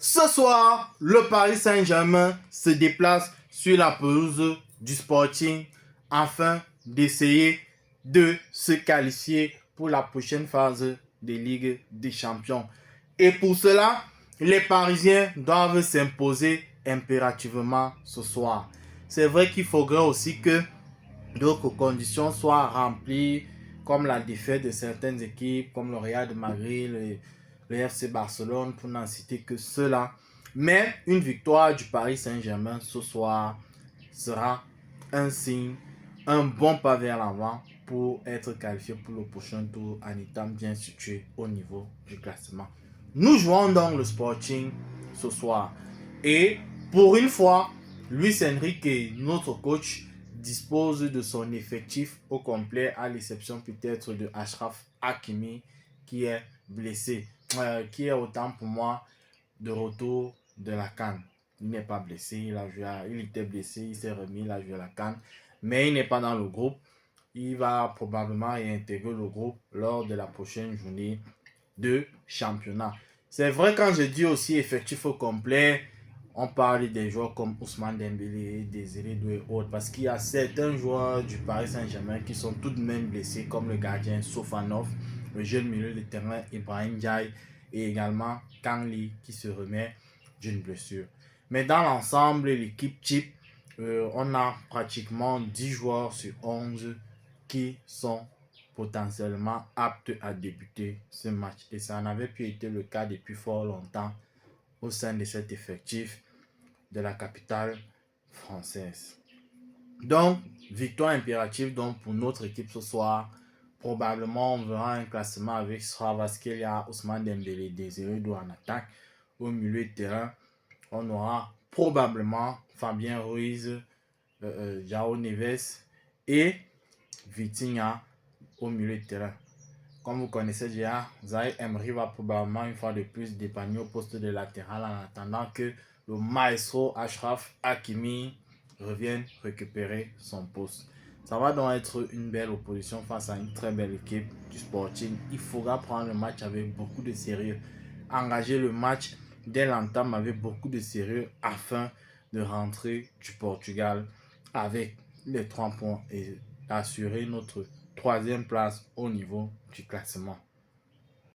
Ce soir, le Paris Saint-Germain se déplace sur la pelouse du Sporting afin d'essayer de se qualifier pour la prochaine phase de Ligue des Champions. Et pour cela, les Parisiens doivent s'imposer impérativement ce soir. C'est vrai qu'il faudrait aussi que d'autres conditions soient remplies, comme la défaite de certaines équipes, comme le Real de Madrid, le FC Barcelone, pour n'en citer que cela. Mais une victoire du Paris Saint-Germain ce soir sera un signe, un bon pas vers l'avant pour être qualifié pour le prochain tour en étant bien situé au niveau du classement. Nous jouons donc le Sporting ce soir. Et pour une fois, Luis Enrique, notre coach, dispose de son effectif au complet, à l'exception peut-être de Achraf Hakimi qui est blessé, qui est autant pour moi de retour de la CAN. Il n'est pas blessé, il était blessé, il s'est remis, il a joué la CAN, mais il n'est pas dans le groupe. Il va probablement réintégrer le groupe lors de la prochaine journée de championnat. C'est vrai, quand je dis aussi effectif au complet, on parle des joueurs comme Ousmane Dembélé, Désiré Doué et autres, parce qu'il y a certains joueurs du Paris Saint-Germain qui sont tout de même blessés, comme le gardien Sofanov, le jeune milieu de terrain Ibrahim Ndiaye et également Kangli qui se remet d'une blessure. Mais dans l'ensemble, l'équipe type, on a pratiquement 10 joueurs sur 11 qui sont potentiellement aptes à débuter ce match. Et ça n'avait plus été le cas depuis fort longtemps au sein de cet effectif de la capitale française. Donc, victoire impérative donc, pour notre équipe ce soir. Probablement, on verra un classement avec Sravaskelia, Ousmane Dembélé, Désiré Doué en attaque. Au milieu de terrain, on aura probablement Fabien Ruiz, João Neves et Vitinha au milieu de terrain. Comme vous connaissez déjà, Zaïre Emery va probablement une fois de plus dépanner au poste de latéral en attendant que le maestro Achraf Hakimi revienne récupérer son poste. Ça va donc être une belle opposition face à une très belle équipe du Sporting. Il faudra prendre le match avec beaucoup de sérieux. Engager le match dès l'entame avec beaucoup de sérieux afin de rentrer du Portugal avec les 3 points et assurer notre 3e place au niveau du classement.